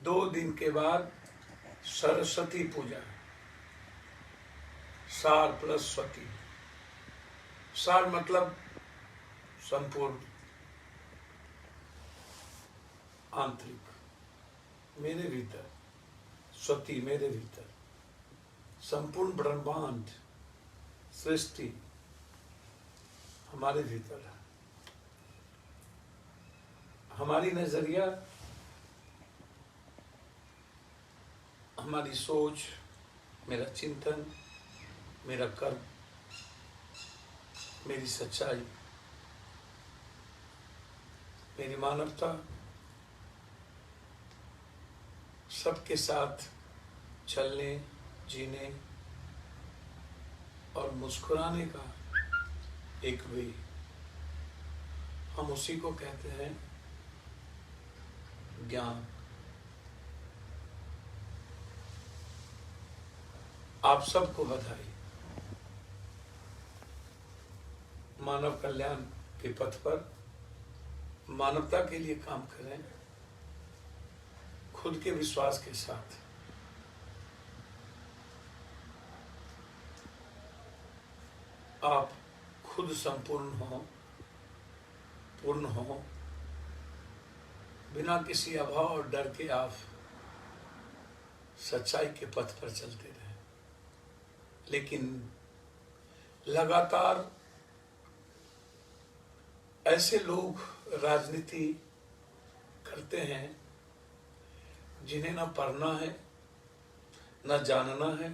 2 दिन के बाद सरस्वती पूजा, सार प्लस स्वती। सार मतलब संपूर्ण आंतरिक, मेरे भीतर, स्वती मेरे भीतर, संपूर्ण ब्रह्मांड सृष्टि हमारे भीतर है। हमारी नजरिया, हमारी सोच, मेरा चिंतन, मेरा कर्म, मेरी सच्चाई, मेरी मानवता, सबके साथ चलने, जीने और मुस्कुराने का एक वे, हम उसी को कहते हैं ज्ञान। आप सबको बधाई। मानव कल्याण के पथ पर मानवता के लिए काम करें, खुद के विश्वास के साथ। आप खुद संपूर्ण हो, पूर्ण हो, बिना किसी अभाव और डर के आप सच्चाई के पथ पर चलते रहें। लेकिन लगातार ऐसे लोग राजनीति करते हैं जिन्हें न पढ़ना है, न जानना है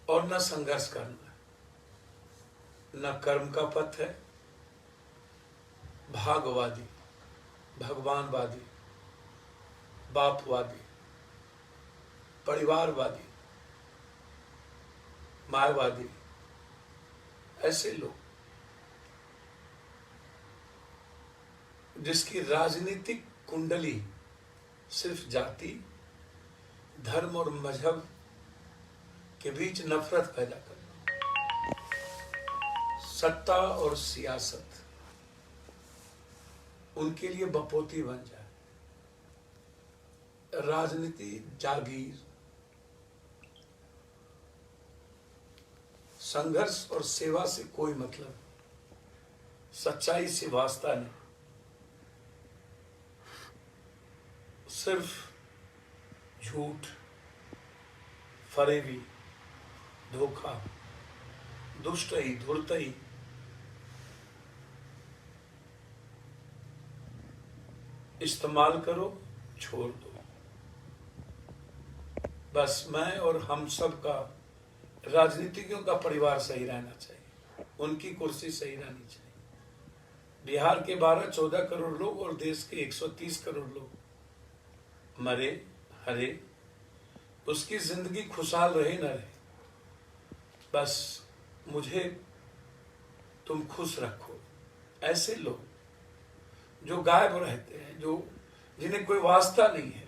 और न संघर्ष करना है, न कर्म का पथ है। भागवादी, भगवानवादी, बापवादी, परिवारवादी, मायावादी, ऐसे लोग जिसकी राजनीतिक कुंडली सिर्फ जाति, धर्म और मजहब के बीच नफरत पैदा करना, सत्ता और सियासत उनके लिए बपोती बन जाए, राजनीति जागीर, संघर्ष और सेवा से कोई मतलब, सच्चाई से वास्ता नहीं, सिर्फ झूठ, फरेबी, धोखा, दुष्टई, धूर्तई, इस्तेमाल करो, छोड़ दो। बस मैं और हम सब का, राजनीतिज्ञों का परिवार सही रहना चाहिए, उनकी कुर्सी सही रहनी चाहिए। बिहार के 12-14 करोड़ लोग और देश के 130 करोड़ लोग मरे, हरे, उसकी जिंदगी खुशहाल रहे न रहे, बस मुझे तुम खुश रखो। ऐसे लोग जो गायब रहते हैं, जो जिन्हें कोई वास्ता नहीं है,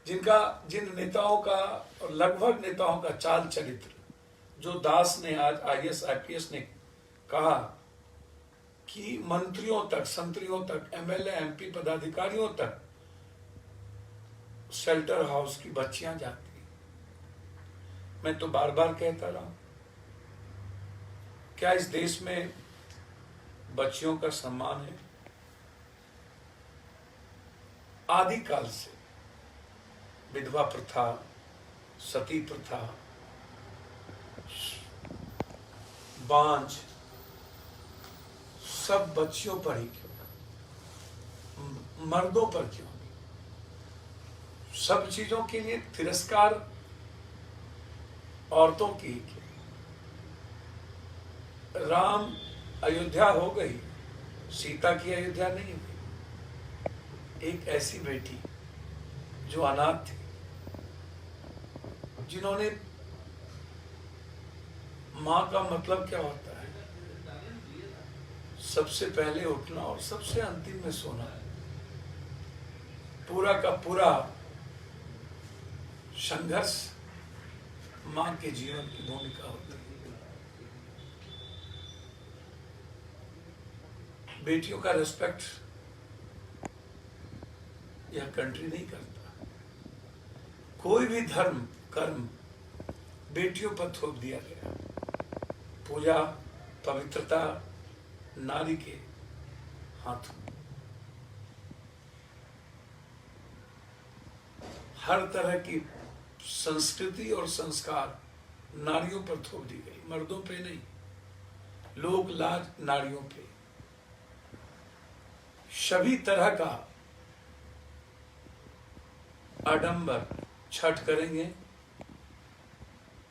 जिन नेताओं का और लगभग नेताओं का चाल चरित्र, जो दास ने आज IAS IPS ने कहा कि मंत्रियों तक, संतरियों तक, MLA MP पदाधिकारियों तक शेल्टर हाउस की बच्चियां जाती। मैं तो बार बार कहता रहा, क्या इस देश में बच्चियों का सम्मान है? आदिकाल से विधवा प्रथा, सती प्रथा, बांझ, सब बच्चियों पर ही क्यों, मर्दों पर क्यों? सब चीजों के लिए तिरस्कार औरतों की क्यों? राम अयोध्या हो गई, सीता की अयोध्या नहीं हुई। एक ऐसी बेटी जो अनाथ थी, जिन्होंने, माँ का मतलब क्या होता है? सबसे पहले उठना और सबसे अंतिम में सोना है। पूरा का पूरा संघर्ष माँ के जीवन की भूमिका होती है। बेटियों का रिस्पेक्ट यह कंट्री नहीं करता। कोई भी धर्म कर्म बेटियों पर थोप दिया गया। पूजा पवित्रता नारी के हाथों। हर तरह की संस्कृति और संस्कार नारियों पर थोप दी गई, मर्दों पे नहीं। लोक लाज नारियों पे। सभी तरह का आडंबर छठ करेंगे,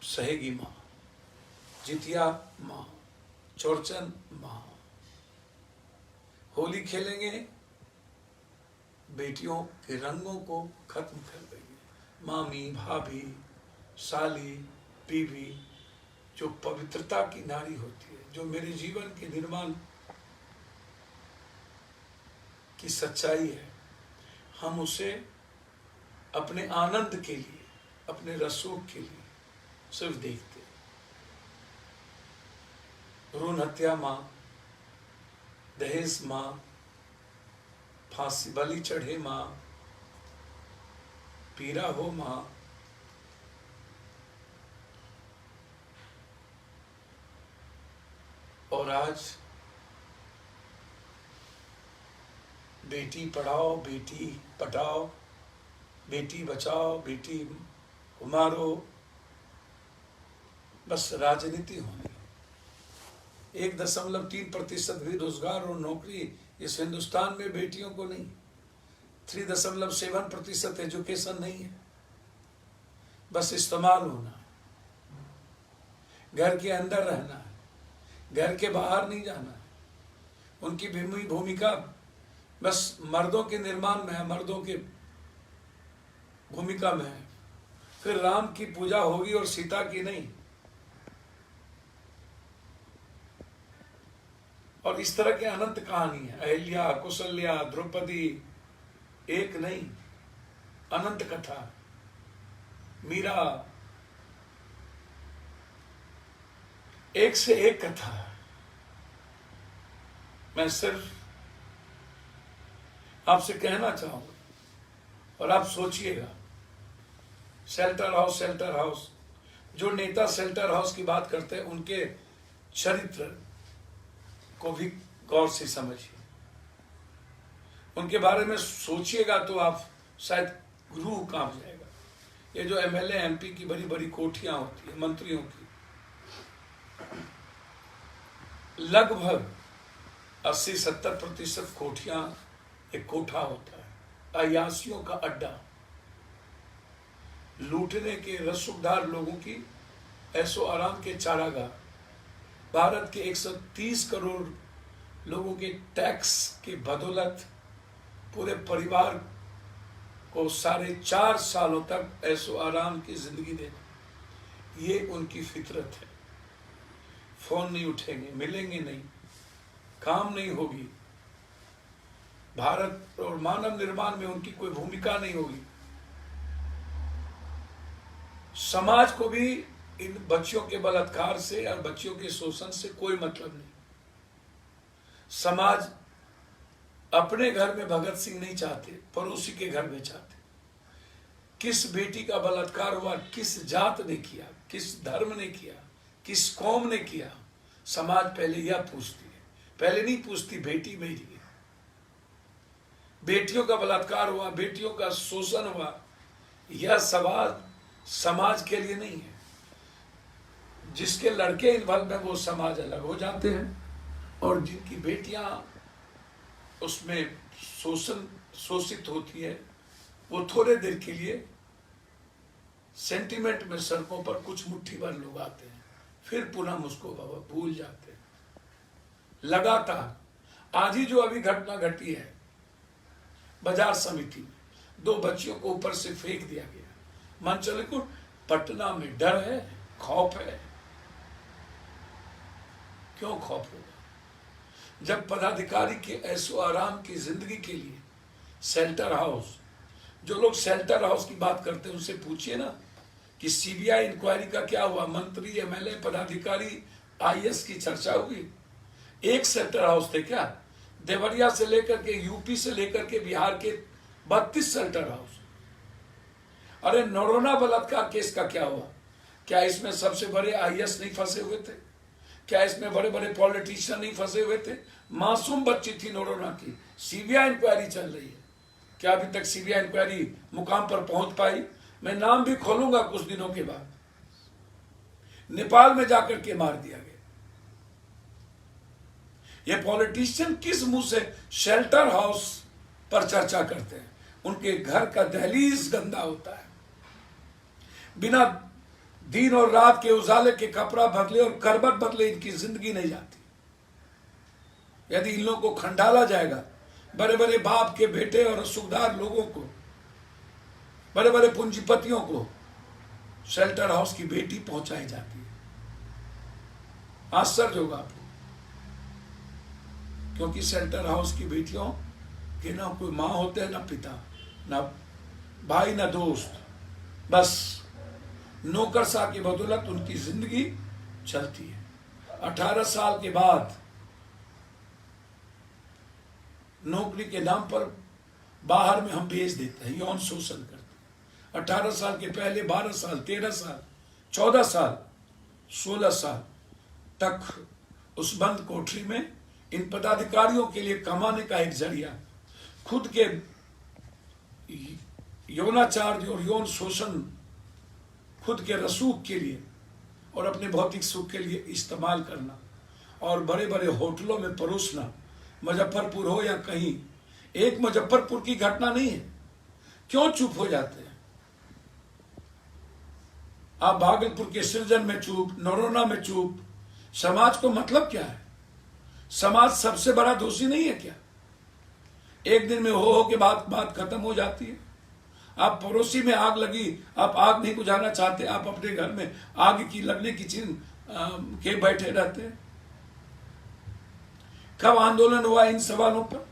सहेगी माँ, जितिया माँ, चौरचन माँ। होली खेलेंगे, बेटियों के रंगों को खत्म कर देंगे। मामी, भाभी, साली, बीवी, जो पवित्रता की नारी होती है, जो मेरे जीवन के निर्माण की सच्चाई है, हम उसे अपने आनंद के लिए, अपने रसूख के लिए सिर्फ देखते। भ्रूण हत्या माँ, दहेज माँ, फांसी बलि चढ़े माँ, पीरा हो माँ, और आज बेटी पढ़ाओ, बेटी पढ़ाओ, बेटी बचाओ, बेटी मारो, बस राजनीति होनी। 1.3% भी रोजगार और नौकरी इस हिंदुस्तान में बेटियों को नहीं। 3.7% एजुकेशन नहीं है, बस इस्तेमाल होना है। घर के अंदर रहना है, घर के बाहर नहीं जाना है। उनकी भूमिका बस मर्दों के निर्माण में है, मर्दों के भूमिका में है। फिर राम की पूजा होगी और सीता की नहीं। और इस तरह के अनंत कहानी है। अहिल्या, कौशल्या, द्रौपदी, एक नहीं, अनंत कथा। मीरा, एक से एक कथा। मैं सिर्फ आपसे कहना चाहूंगा, और आप सोचिएगा, शेल्टर हाउस, शेल्टर हाउस, जो नेता शेल्टर हाउस की बात करते हैं, उनके चरित्र को भी गौर से समझिए। उनके बारे में सोचिएगा तो आप शायद रूह कांप जाएगा। ये जो एमएलए एमपी की बड़ी बड़ी कोठियां होती है, मंत्रियों की, लगभग 80-70% कोठियां एक कोठा होता है, अयासियों का अड्डा, लूटने के रसूखदार लोगों की ऐसो आराम के चारागाह। भारत के 130 करोड़ लोगों के टैक्स के बदौलत पूरे परिवार को 4.5 सालों तक ऐसो आराम की जिंदगी देना, ये उनकी फितरत है। फोन नहीं उठेंगे, मिलेंगे नहीं, काम नहीं होगी, भारत और मानव निर्माण में उनकी कोई भूमिका नहीं होगी। समाज को भी इन बच्चियों के बलात्कार से और बच्चियों के शोषण से कोई मतलब नहीं। समाज अपने घर में भगत सिंह नहीं चाहते, पड़ोसी के घर में चाहते। किस बेटी का बलात्कार हुआ, किस जात ने किया, किस धर्म ने किया, किस कौम ने किया, समाज पहले यह पूछती है। पहले नहीं पूछती बेटी मेरी है। बेटियों का बलात्कार हुआ, बेटियों का शोषण हुआ, यह सवाल समाज के लिए नहीं है। जिसके लड़के इन्वॉल्व है वो समाज अलग हो जाते हैं, और जिनकी बेटियां उसमें शोषित होती है, वो थोड़े देर के लिए सेंटिमेंट में सड़कों पर कुछ मुट्ठी भर लोग आते हैं, फिर पुनः मुझको भूल जाते हैं। लगातार आज ही जो अभी घटना घटी है बाजार समिति में, 2 बच्चियों को ऊपर से फेंक दिया गया। मान चले को पटना में डर है, खौफ है। क्यों खौफ होगा? जब पदाधिकारी के ऐसो आराम की जिंदगी के लिए शेल्टर हाउस, जो लोग शेल्टर हाउस की बात करते हैं उनसे पूछिए ना कि सीबीआई इंक्वायरी का क्या हुआ। मंत्री, एमएलए, पदाधिकारी, आईएएस की चर्चा हुई। एक शेल्टर हाउस थे क्या? देवरिया से लेकर के, यूपी से लेकर के बिहार के 32 शेल्टर हाउस। अरे नरोना बलात्कार केस का क्या हुआ? क्या इसमें सबसे बड़े आईएएस नहीं फंसे हुए थे? क्या इसमें बड़े बड़े पॉलिटिशियन नहीं फंसे हुए थे? मासूम बच्ची थी नरोना की, सीबीआई इंक्वायरी चल रही है। क्या अभी तक सीबीआई इंक्वायरी मुकाम पर पहुंच पाई? मैं नाम भी खोलूंगा कुछ दिनों के बाद। नेपाल में जाकर के मार दिया गया। ये पॉलिटिशियन किस मुंह से शेल्टर हाउस पर चर्चा करते हैं? उनके घर का दहलीज गंदा होता है। बिना दिन और रात के उजाले के कपड़ा बदले और करबट बदले इनकी जिंदगी नहीं जाती। यदि इन लोगों को खंडाला जाएगा, बड़े बड़े बाप के बेटे और सुखदार लोगों को, बड़े बड़े पूंजीपतियों को शेल्टर हाउस की बेटी पहुंचाई जाती है। आश्चर्य होगा आपको, क्योंकि शेल्टर हाउस की बेटियों के ना कोई मां होते हैं, ना पिता, ना भाई, ना दोस्त। बस नौकरशाह की बदौलत उनकी जिंदगी चलती है। 18 साल के बाद नौकरी के नाम पर बाहर में हम भेज देते हैं, यौन शोषण करते हैं। 18 साल के पहले 12 साल, 13 साल, 14 साल, 16 साल तक उस बंद कोठरी में इन पदाधिकारियों के लिए कमाने का एक जरिया, खुद के यौनाचार और यौन शोषण खुद के रसूख के लिए और अपने भौतिक सुख के लिए इस्तेमाल करना और बड़े बड़े होटलों में परोसना। मुजफ्फरपुर हो या कहीं, एक मुजफ्फरपुर की घटना नहीं है। क्यों चुप हो जाते हैं आप? भागलपुर के सृजन में चुप, नरोना में चुप। समाज को मतलब क्या है? समाज सबसे बड़ा दोषी नहीं है क्या? एक दिन में हो के बात खत्म हो जाती है। आप पड़ोसी में आग लगी, आप आग नहीं बुझाना चाहते, आप अपने घर में आग की लगने की चिन्ह के बैठे रहते हैं। कब आंदोलन हुआ इन सवालों पर?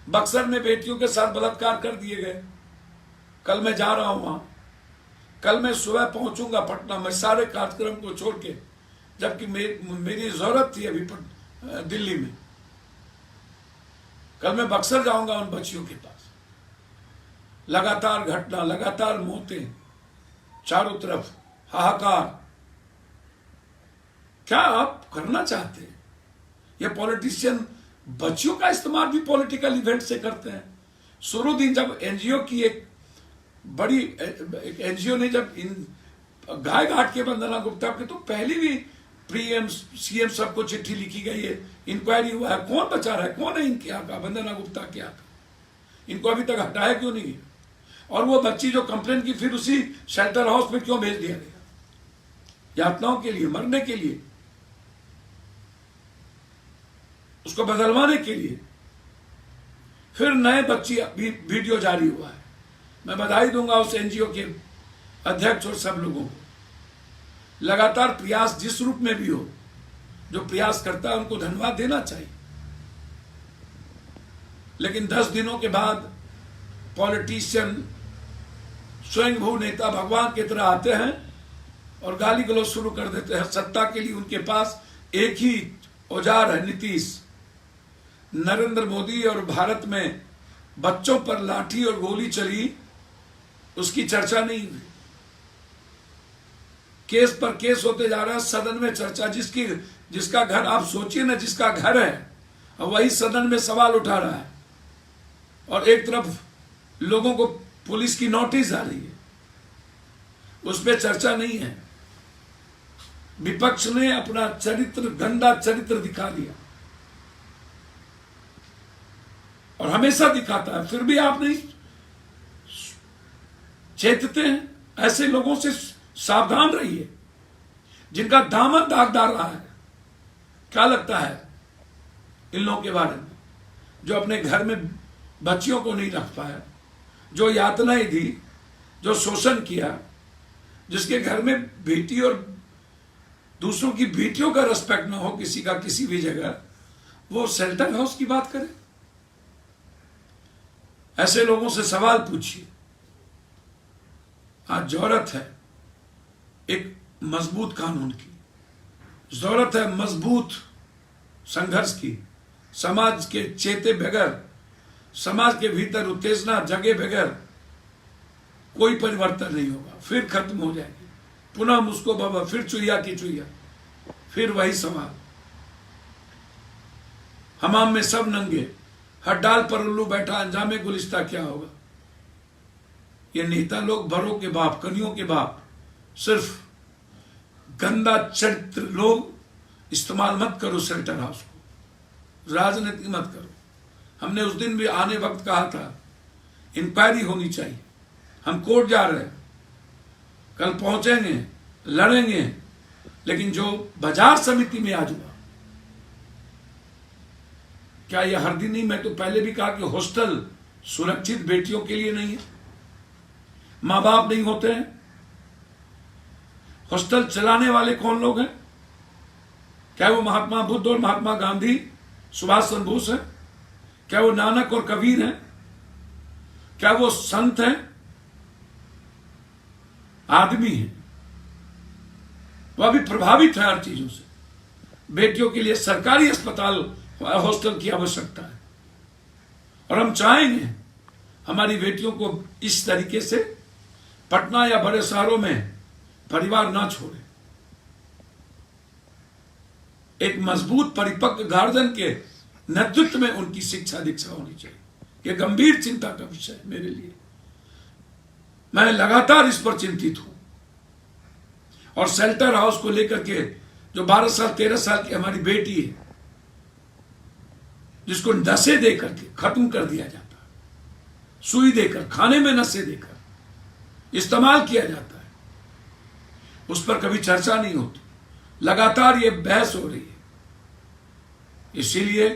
बक्सर में बेटियों के साथ बलात्कार कर दिए गए। कल मैं जा रहा हूं वहां, कल मैं सुबह पहुंचूंगा पटना में सारे कार्यक्रम को छोड़ के, जबकि मेरी जरूरत थी अभी दिल्ली में। कल मैं बक्सर जाऊंगा उन बच्चियों के पास। लगातार घटना, लगातार मौतें, चारों तरफ हाहाकार। क्या आप करना चाहते हैं? ये पॉलिटिशियन बच्चियों का इस्तेमाल भी पॉलिटिकल इवेंट से करते हैं। शुरू दिन जब एनजीओ की एक बड़ी एनजीओ ने जब इन गाय घाट के वंदना गुप्ता के, तो पहले भी पीएम सीएम सबको चिट्ठी लिखी गई है, इंक्वायरी हुआ है, कौन बचा रहा है, कौन है इनके यहाँ का, वंदना गुप्ता के यहाँ का, इनको अभी तक हटाया क्यों नहीं? और वो बच्ची जो कंप्लेन की, फिर उसी शेल्टर हाउस में क्यों भेज दिया गया? यातनाओं के लिए, मरने के लिए, उसको बदलवाने के लिए। फिर नए बच्ची वीडियो जारी हुआ है। मैं बधाई दूंगा उस एनजीओ के अध्यक्ष और सब लोगों को। लगातार प्रयास जिस रूप में भी हो, जो प्रयास करता है उनको धन्यवाद देना चाहिए। लेकिन 10 दिनों के बाद पॉलिटिशियन, स्वयंभू नेता भगवान की तरह आते हैं और गाली गलौज शुरू कर देते हैं। सत्ता के लिए उनके पास एक ही औजार है, नीतीश। नरेंद्र मोदी और भारत में बच्चों पर लाठी और गोली चली, उसकी चर्चा नहीं हुई। केस पर केस होते जा रहा है, सदन में चर्चा। जिसका घर, आप सोचिए ना, जिसका घर है वही सदन में सवाल उठा रहा है, और एक तरफ लोगों को पुलिस की नोटिस आ रही है, उस पर चर्चा नहीं है। विपक्ष ने अपना चरित्र, गंदा चरित्र दिखा दिया और हमेशा दिखाता है, फिर भी आप नहीं चेतते हैं। ऐसे लोगों से सावधान रहिए, जिनका दामन दागदार रहा है। क्या लगता है इन लोगों के बारे में, जो अपने घर में बच्चियों को नहीं रख पाया, जो यातनाएं दी, जो शोषण किया, जिसके घर में बेटी और दूसरों की बेटियों का रिस्पेक्ट ना हो किसी का किसी भी जगह, वो शेल्टर हाउस की बात करे? ऐसे लोगों से सवाल पूछिए। आज जरूरत है एक मजबूत कानून की, जरूरत है मजबूत संघर्ष की। समाज के चेते बगैर समाज के भीतर उत्तेजना जगे बगैर कोई परिवर्तन नहीं होगा, फिर खत्म हो जाएगी। पुनः मुझको बाबा, फिर चुईया की चुईया, फिर वही सवाल। हमाम में सब नंगे, हर डाल पर उल्लू बैठा, अंजामे गुलिस्ता क्या होगा। ये नेता लोग, बड़ों के बाप, कनियों के बाप, सिर्फ गंदा चरित्र लोग इस्तेमाल मत करो शेल्टर हाउस को, राजनीति मत करो। हमने उस दिन भी आने वक्त कहा था इंक्वायरी होनी चाहिए। हम कोर्ट जा रहे हैं, कल पहुंचेंगे, लड़ेंगे, लेकिन जो बाजार समिति में आज हुआ, क्या यह हर दिन नहीं? मैं तो पहले भी कहा कि हॉस्टल सुरक्षित बेटियों के लिए नहीं है, मां बाप नहीं होते हैं। हॉस्टल चलाने वाले कौन लोग हैं? क्या वो महात्मा बुद्ध और महात्मा गांधी, सुभाष चंद्र बोस है? क्या वो नानक और कबीर हैं? क्या वो संत हैं? आदमी हैं। वह भी प्रभावित है हर चीजों से। बेटियों के लिए सरकारी अस्पताल, हॉस्टल की आवश्यकता है, और हम चाहेंगे हमारी बेटियों को इस तरीके से पटना या बड़े शहरों में परिवार ना छोड़े। एक मजबूत परिपक्व गार्जियन के नेतृत्व में उनकी शिक्षा दीक्षा होनी चाहिए। यह गंभीर चिंता का विषय है मेरे लिए। मैं लगातार इस पर चिंतित हूं। और शेल्टर हाउस को लेकर के जो 12 साल 13 साल की हमारी बेटी है, जिसको नशे देकर के खत्म कर दिया जाता है, सुई देकर, खाने में नशे देकर इस्तेमाल किया जाता है, उस पर कभी चर्चा नहीं होती। लगातार ये बहस हो रही है। इसीलिए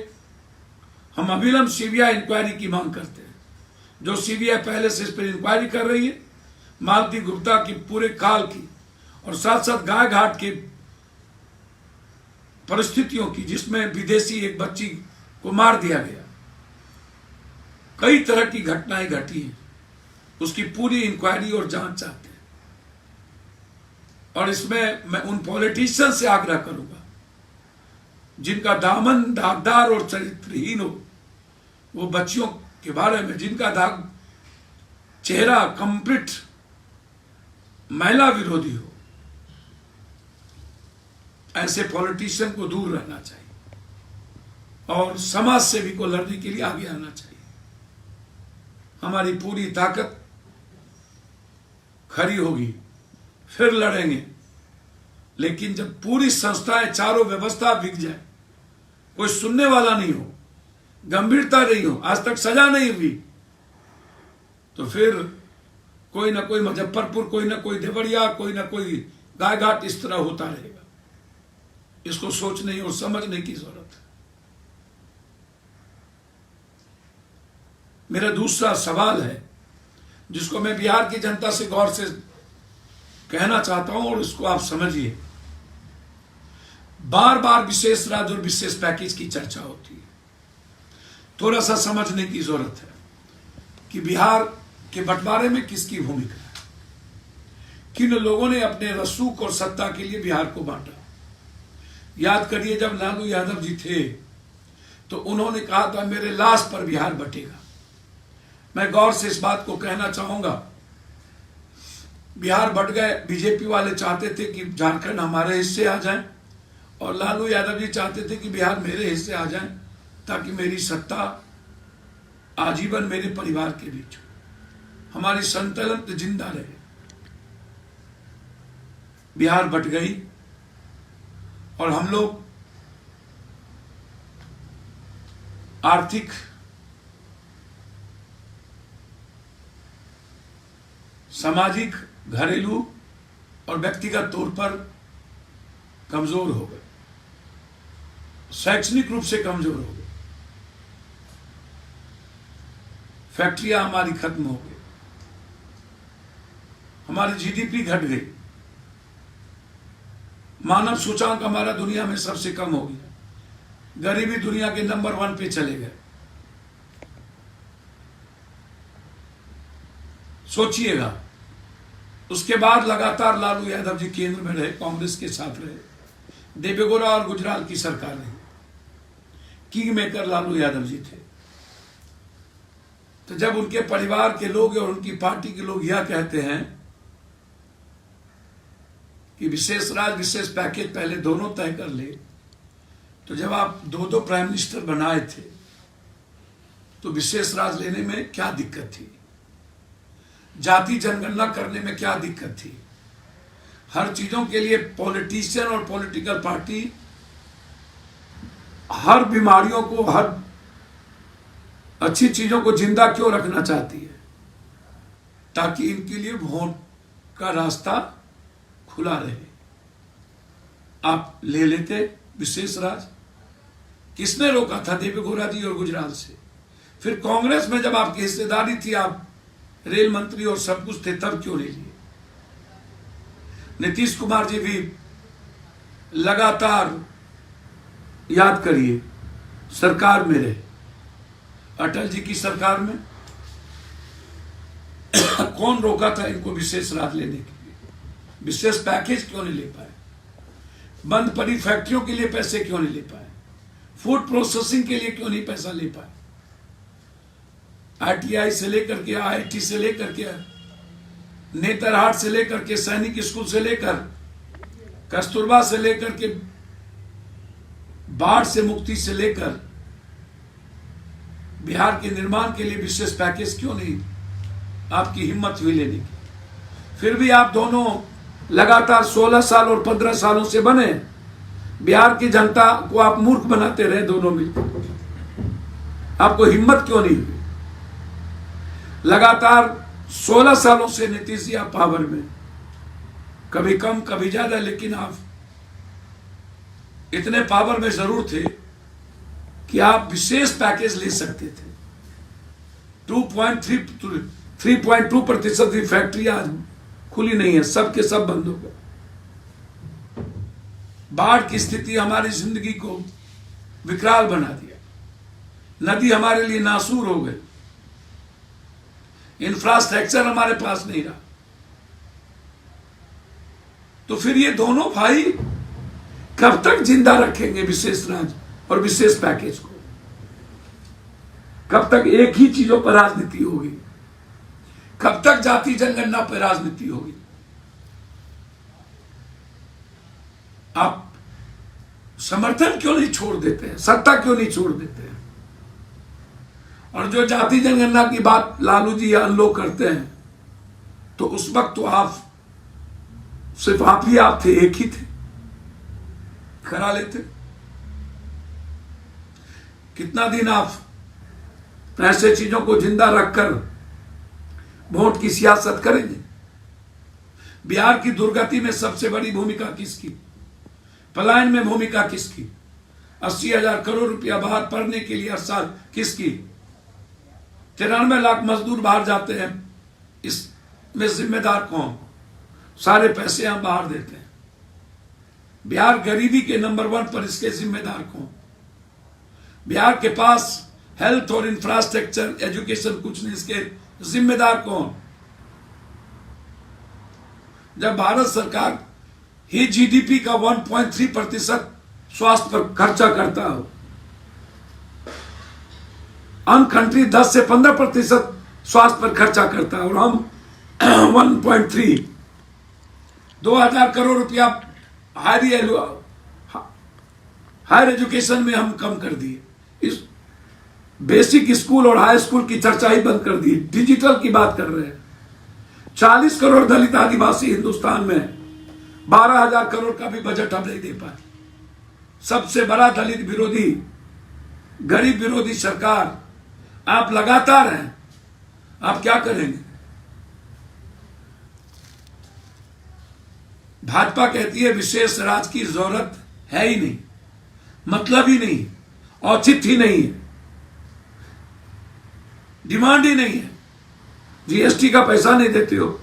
हम अविलंब सीबीआई इंक्वायरी की मांग करते हैं। जो सीबीआई पहले से इस पर इंक्वायरी कर रही है, मालती गुप्ता की पूरे काल की, और साथ साथ गाय घाट की परिस्थितियों की, जिसमें विदेशी एक बच्ची को मार दिया गया, कई तरह की घटनाएं घटी हैं, उसकी पूरी इंक्वायरी और जांच चाहते हैं। और इसमें मैं उन पॉलिटिशियन से आग्रह करूंगा जिनका दामन दागदार और चरित्रहीन हो, वो बच्चियों के बारे में जिनका दाग चेहरा कंप्लीट महिला विरोधी हो, ऐसे पॉलिटिशियन को दूर रहना चाहिए और समाज सेवी को लड़ने के लिए आगे आना चाहिए। हमारी पूरी ताकत खरी होगी, फिर लड़ेंगे। लेकिन जब पूरी संस्थाएं, चारों व्यवस्था बिक जाए, कोई सुनने वाला नहीं हो, गंभीरता नहीं हो, आज तक सजा नहीं हुई, तो फिर कोई ना कोई मुजफ्फरपुर, कोई ना कोई देवरिया, कोई ना कोई गायघाट इस तरह होता रहेगा। इसको सोचने और समझने की जरूरत है। मेरा दूसरा सवाल है, जिसको मैं बिहार की जनता से गौर से कहना चाहता हूं, और इसको आप समझिए। बार बार विशेष राज्य और विशेष पैकेज की चर्चा होती है। थोड़ा सा समझने की जरूरत है कि बिहार के बंटवारे में किसकी भूमिका है, किन लोगों ने अपने रसूख और सत्ता के लिए बिहार को बांटा। याद करिए, जब लालू यादव जी थे तो उन्होंने कहा था मेरे लाश पर बिहार बटेगा। मैं गौर से इस बात को कहना चाहूंगा, बिहार बट गए। बीजेपी वाले चाहते थे कि झारखंड हमारे हिस्से आ जाए, और लालू यादव जी चाहते थे कि बिहार मेरे हिस्से आ जाए, ताकि मेरी सत्ता आजीवन मेरे परिवार के बीच हो, हमारी संतुलन जिंदा रहे। बिहार बट गई और हम लोग आर्थिक, सामाजिक, घरेलू और व्यक्तिगत तौर पर कमजोर हो गए, शैक्षणिक रूप से कमजोर हो गए, फैक्ट्रियां हमारी खत्म हो गई, हमारी जीडीपी घट गई, मानव सूचकांक हमारा दुनिया में सबसे कम हो गया, गरीबी दुनिया के नंबर 1 पे चले गए। सोचिएगा, उसके बाद लगातार लालू यादव जी केंद्र में रहे, कांग्रेस के साथ रहे, देवेगौड़ा और गुजराल की सरकार रही, किंग मेकर लालू यादव जी थे। तो जब उनके परिवार के लोग और उनकी पार्टी के लोग यह कहते हैं कि विशेष राज विशेष पैकेज पहले दोनों तय कर ले, तो जब आप दो प्राइम मिनिस्टर बनाए थे तो विशेष राज लेने में क्या दिक्कत थी? जाति जनगणना करने में क्या दिक्कत थी? हर चीजों के लिए पॉलिटिशियन और पॉलिटिकल पार्टी हर बीमारियों को, हर अच्छी चीजों को जिंदा क्यों रखना चाहती है? ताकि इनके लिए वोट का रास्ता खुला रहे। आप ले लेते विशेष राज। किसने रोका था? देवेगौड़ा जी और गुजराल से। फिर कांग्रेस में जब आपकी हिस्सेदारी थी, आप रेल मंत्री और सब कुछ थे, तब क्यों ले लिए? नीतीश कुमार जी भी लगातार, याद करिए, सरकार में रहे। अटल जी की सरकार में कौन रोका था इनको विशेष राज लेने के लिए? विशेष पैकेज क्यों नहीं ले पाए? बंद पड़ी फैक्ट्रियों के लिए पैसे क्यों नहीं ले पाए? फूड प्रोसेसिंग के लिए क्यों नहीं पैसा ले पाए? ITI से लेकर के, IIT से लेकर के, नेतरहाट से लेकर के, सैनिक स्कूल से लेकर, कस्तूरबा से लेकर के, बाढ़ से मुक्ति से लेकर बिहार के निर्माण के लिए विशेष पैकेज क्यों नहीं आपकी हिम्मत हुई लेने की? फिर भी आप दोनों लगातार 16 साल और 15 सालों से बने। बिहार की जनता को आप मूर्ख बनाते रहे दोनों मिलकर। आपको हिम्मत क्यों नहीं हुई? लगातार 16 सालों से नीतीश जी आप पावर में, कभी कम कभी ज्यादा, लेकिन आप इतने पावर में जरूर थे कि आप विशेष पैकेज ले सकते थे। 3.2% फैक्ट्री आज खुली नहीं है, सब के सब बंद हो गए। बाढ़ की स्थिति हमारी जिंदगी को विकराल बना दिया। नदी हमारे लिए नासूर हो गई। इंफ्रास्ट्रक्चर हमारे पास नहीं रहा। तो फिर ये दोनों भाई कब तक जिंदा रखेंगे विशेष राज और विशेष पैकेज को? कब तक एक ही चीजों पर राजनीति होगी? कब तक जाति जनगणना पर राजनीति होगी? आप समर्थन क्यों नहीं छोड़ देते हैं? सत्ता क्यों नहीं छोड़ देते हैं? और जो जाति जनगणना की बात लालू जी या लोग करते हैं, तो उस वक्त तो आप सिर्फ आप थे, एक ही थे, करा लेते। कितना दिन आप ऐसे चीजों को जिंदा रखकर वोट की सियासत करेंगे? बिहार की दुर्गति में सबसे बड़ी भूमिका किसकी? पलायन में भूमिका किसकी? 80,000 करोड़ रुपया बाहर पढ़ने के लिए हर साल किसकी? 93 लाख मजदूर बाहर जाते हैं, इसमें जिम्मेदार कौन? सारे पैसे हम बाहर देते हैं। बिहार गरीबी के नंबर 1 पर, इसके जिम्मेदार कौन? बिहार के पास हेल्थ और इंफ्रास्ट्रक्चर, एजुकेशन कुछ नहीं, इसके जिम्मेदार कौन? जब भारत सरकार ही GDP का 1.3% स्वास्थ्य पर खर्चा करता हो, अन्य कंट्री 10 से 15% स्वास्थ्य पर खर्चा करता है, और हम 1.3, 2,000 करोड़ रुपया हायर एजुकेशन में हम कम कर दिए। इस बेसिक स्कूल और हाई स्कूल की चर्चा ही बंद कर दी। डिजिटल की बात कर रहे हैं। 40 करोड़ दलित आदिवासी हिंदुस्तान में, 12,000 करोड़ का भी बजट हम नहीं दे पाए। सबसे बड़ा दलित विरोधी, गरीब विरोधी सरकार आप लगातार हैं। आप क्या करेंगे? भाजपा कहती है विशेष राज की जरूरत है ही नहीं, मतलब ही नहीं, औचित्य ही नहीं है, डिमांड ही नहीं है। GST का पैसा नहीं देते हो।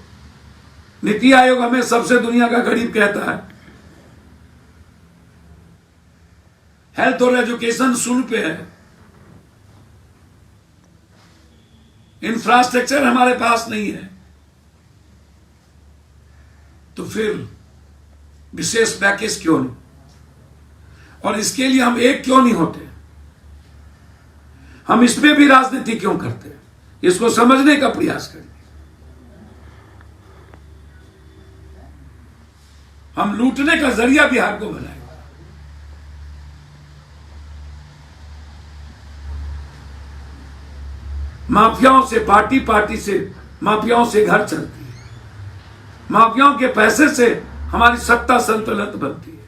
नीति आयोग हमें सबसे दुनिया का गरीब कहता है। हेल्थ और एजुकेशन 0 पे है। इंफ्रास्ट्रक्चर हमारे पास नहीं है। तो फिर विशेष पैकेज क्यों नहीं? और इसके लिए हम एक क्यों नहीं होते? हम इसमें भी राजनीति क्यों करते हैं? इसको समझने का प्रयास करिए। हम लूटने का जरिया बिहार को बनाएंगे। माफियाओं से पार्टी, पार्टी से माफियाओं से घर चलती है, माफियाओं के पैसे से हमारी सत्ता संतुलित बनती है।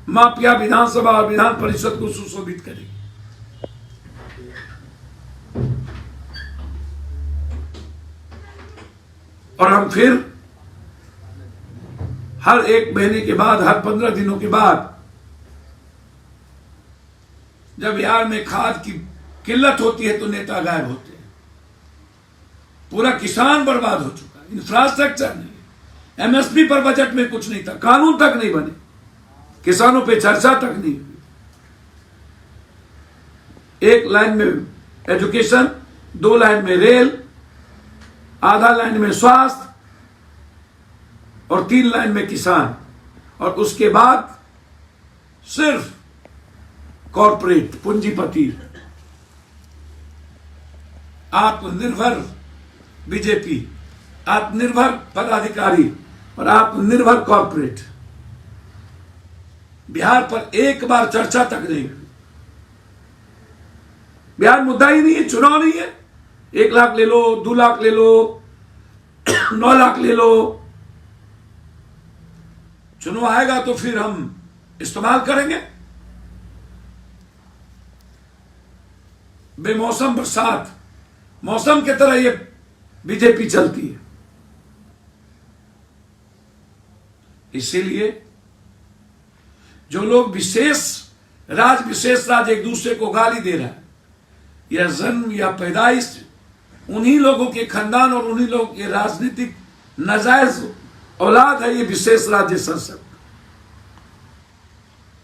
माफिया विधानसभा और विधान परिषद को सुशोभित करेगी। और हम फिर हर 1 महीने के बाद, हर 15 दिनों के बाद, जब बिहार में खाद की किल्लत होती है तो नेता गायब होते हैं। पूरा किसान बर्बाद हो चुका है, इंफ्रास्ट्रक्चर नहीं, एमएसपी पर बजट में कुछ नहीं था, कानून तक नहीं बने, किसानों पे चर्चा तक नहीं हुई। 1 लाइन में एजुकेशन, 2 लाइन में रेल, आधा लाइन में स्वास्थ्य और 3 लाइन में किसान, और उसके बाद सिर्फ कॉर्पोरेट पूंजीपति, आत्मनिर्भर बीजेपी, आत्मनिर्भर पदाधिकारी और आत्मनिर्भर कॉर्पोरेट। बिहार पर एक बार चर्चा तक नहीं हुई। बिहार मुद्दा ही नहीं है, चुनाव नहीं है। 1 लाख ले लो, 2 लाख ले लो, 9 लाख ले लो, चुनाव आएगा तो फिर हम इस्तेमाल करेंगे। बेमौसम बरसात, मौसम की तरह ये बीजेपी चलती है। इसीलिए जो लोग विशेष राज एक दूसरे को गाली दे रहा है, या जन्म या पैदाइश उन्हीं लोगों के खानदान और उन्हीं लोगों के राजनीतिक नाजायज औलाद है ये विशेष राज्य संसद।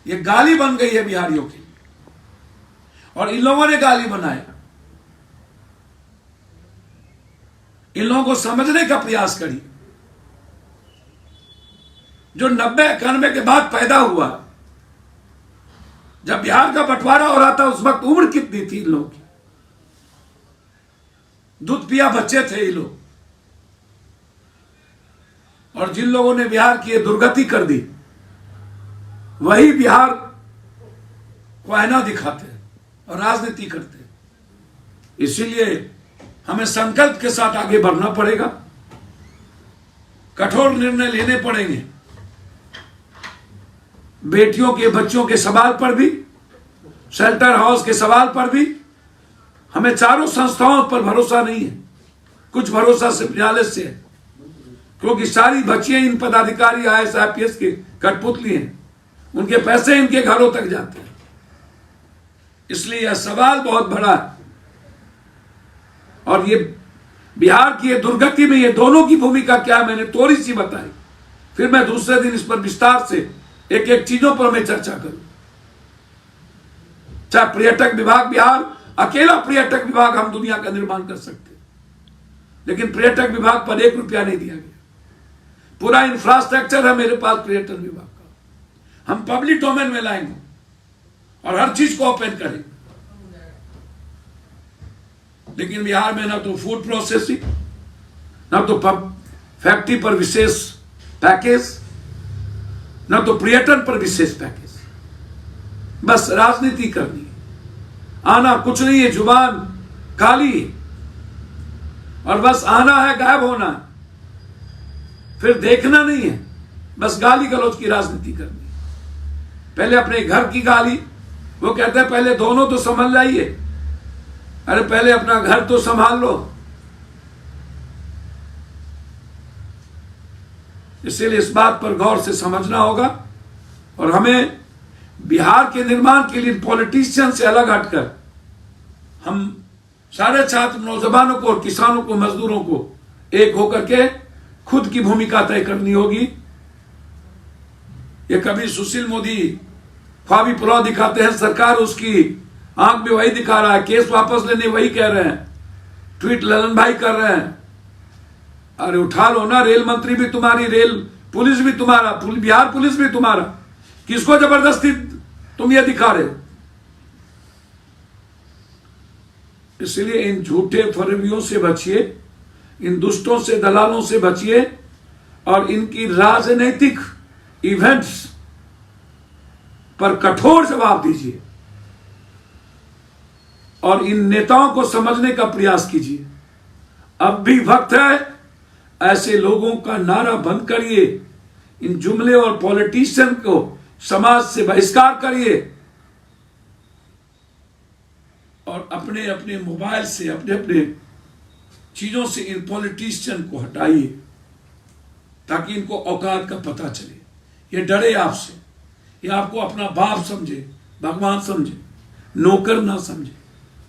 ये गाली बन गई है बिहारियों की, और इन लोगों ने गाली बनाया। इन लोगों को समझने का प्रयास करिए। जो 90-91 के बाद पैदा हुआ, जब बिहार का बंटवारा हो रहा था, उस वक्त उम्र कितनी थी इन लोगों की? दूध पिया बच्चे थे ये लोग। और जिन लोगों ने बिहार की दुर्गति कर दी, वही बिहार को आईना दिखाते और राजनीति करते। इसीलिए हमें संकल्प के साथ आगे बढ़ना पड़ेगा, कठोर निर्णय लेने पड़ेंगे। बेटियों के बच्चों के सवाल पर भी, शेल्टर हाउस के सवाल पर भी हमें चारों संस्थाओं पर भरोसा नहीं है। कुछ भरोसा सिर्फ न्यायालय से है, क्योंकि सारी बच्चियां इन पदाधिकारी IAS IPS के कठपुतली हैं, उनके पैसे इनके घरों तक जाते हैं। इसलिए यह सवाल बहुत बड़ा है। और ये बिहार की ये दुर्गति में ये दोनों की भूमिका क्या है, मैंने थोड़ी सी बताई। फिर मैं दूसरे दिन इस पर विस्तार से एक एक चीजों पर मैं चर्चा करूं। चाहे पर्यटक विभाग, बिहार अकेला पर्यटक विभाग हम दुनिया का निर्माण कर सकते, लेकिन पर्यटक विभाग पर 1 रुपया नहीं दिया गया। पूरा इंफ्रास्ट्रक्चर है मेरे पास पर्यटन विभाग का। हम पब्लिक डोमेन में लाएंगे और हर चीज को ओपन करेंगे। लेकिन बिहार में ना तो फूड प्रोसेसिंग, ना तो फैक्ट्री पर विशेष पैकेज, ना तो पर्यटन पर विशेष पैकेज। बस राजनीति करनी है, आना कुछ नहीं है, जुबान काली है, और बस आना है, गायब होना है, फिर देखना नहीं है, बस गाली गलौज की राजनीति करनी है। पहले अपने घर की गाली, वो कहते हैं पहले दोनों तो संभल जाइए। अरे पहले अपना घर तो संभाल लो। इसीलिए इस बात पर गौर से समझना होगा, और हमें बिहार के निर्माण के लिए पॉलिटिशियन से अलग हटकर हम सारे छात्र, नौजवानों को और किसानों को, मजदूरों को एक होकर के खुद की भूमिका तय करनी होगी। ये कभी सुशील मोदी ख्वाबी पुलाव दिखाते हैं, सरकार उसकी आंख में वही दिखा रहा है, केस वापस लेने वही कह रहे हैं, ट्वीट ललन भाई कर रहे हैं। अरे उठा लो ना, रेल मंत्री भी तुम्हारी, रेल पुलिस भी तुम्हारा, बिहार पुलिस भी तुम्हारा। किसको जबरदस्ती तुम ये दिखा रहे हो? इसलिए इन झूठे फरेबियों से बचिए, इन दुष्टों से, दलालों से बचिए और इनकी राजनीतिक इवेंट्स पर कठोर जवाब दीजिए और इन नेताओं को समझने का प्रयास कीजिए। अब भी वक्त है, ऐसे लोगों का नारा बंद करिए, इन जुमले और पॉलिटिशियन को समाज से बहिष्कार करिए और अपने अपने मोबाइल से, अपने अपने चीजों से इन पॉलिटिशियन को हटाइए ताकि इनको औकात का पता चले। ये डरे आपसे, ये आपको अपना बाप समझे, भगवान समझे, नौकर ना समझे।